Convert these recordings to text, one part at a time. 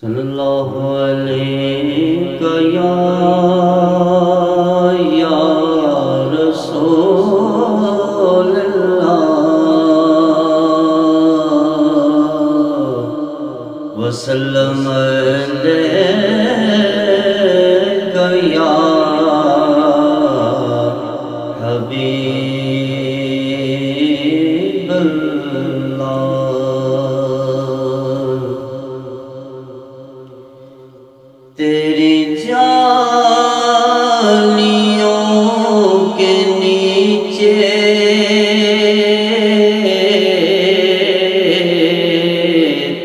صلی اللہ علیہ یا رسول اللہ وسلم علیہ یا حبیب اللہ۔ تیری جالیوں کے نیچے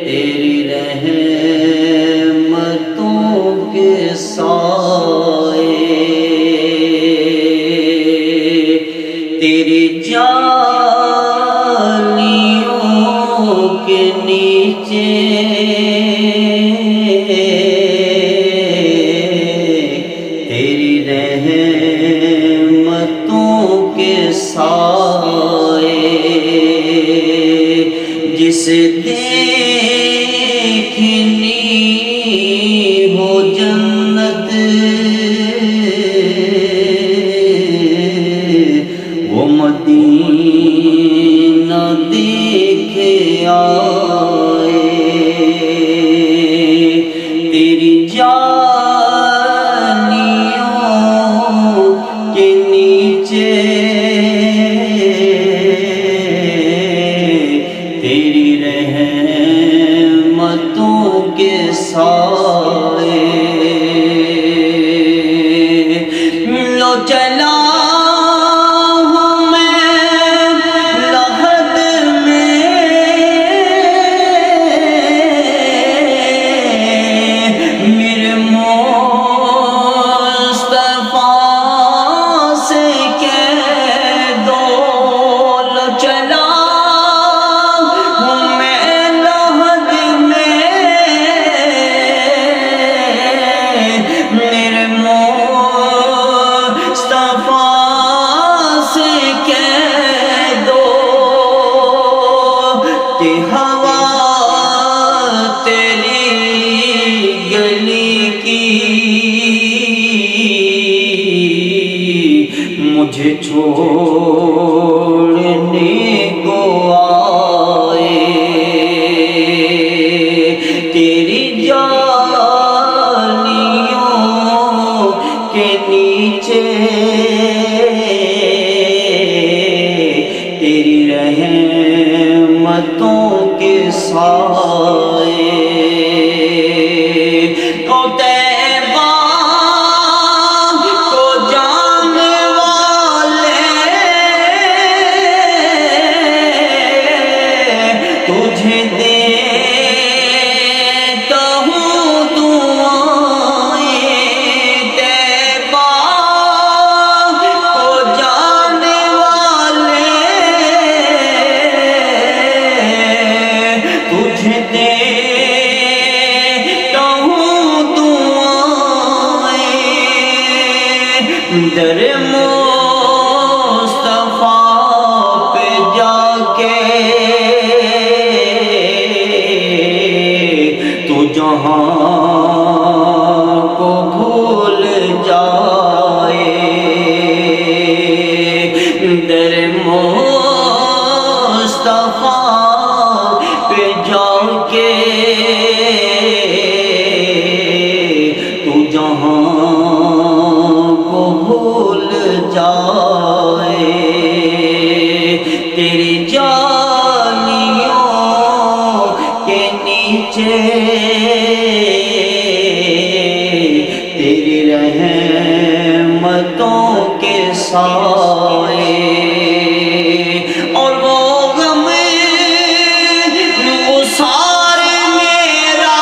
تیری رحمتوں کے سائے، تیری جالیوں کے نیچے جسے دیکھنی ہو جنت وہ مدینہ دیکھے آئے، تیری جالیوں کے نیچے کے سائے، لو چلا ہوں میں لحد میں میرے مصطفیٰ سے کہہ دو، لو چلا مجھے چھوڑنے کو آئے، تیری جالیوں کے نیچے تیری رحمتوں کے سائے، در مصطفیٰ پہ جا کے تو جہاں کو بھول جائے، در مصطفیٰ پہ جا کے تو جہاں بھول جائے، تیری جالیوں کے نیچے تیری رحمتوں کے سائے، اور وہ غم وہ سارے میرا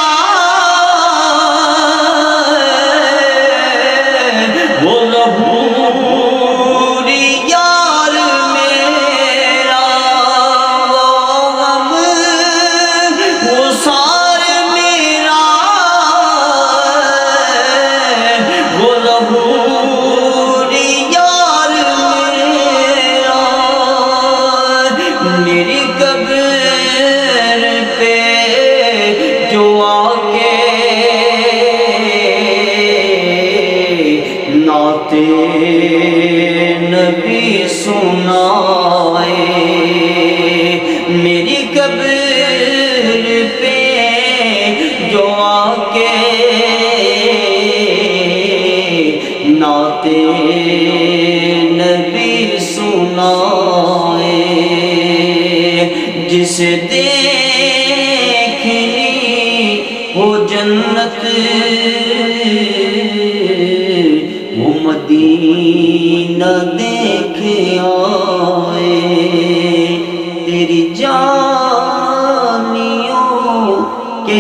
وہ لہوری یار میرا، وہ غم وہ سارے میرا وہ لہوری یار میرا۔ کے نعت نبی سنائے، جسے دیکھنی ہو جنت وہ مدینہ دیکھ آئے، تیری جانیوں کے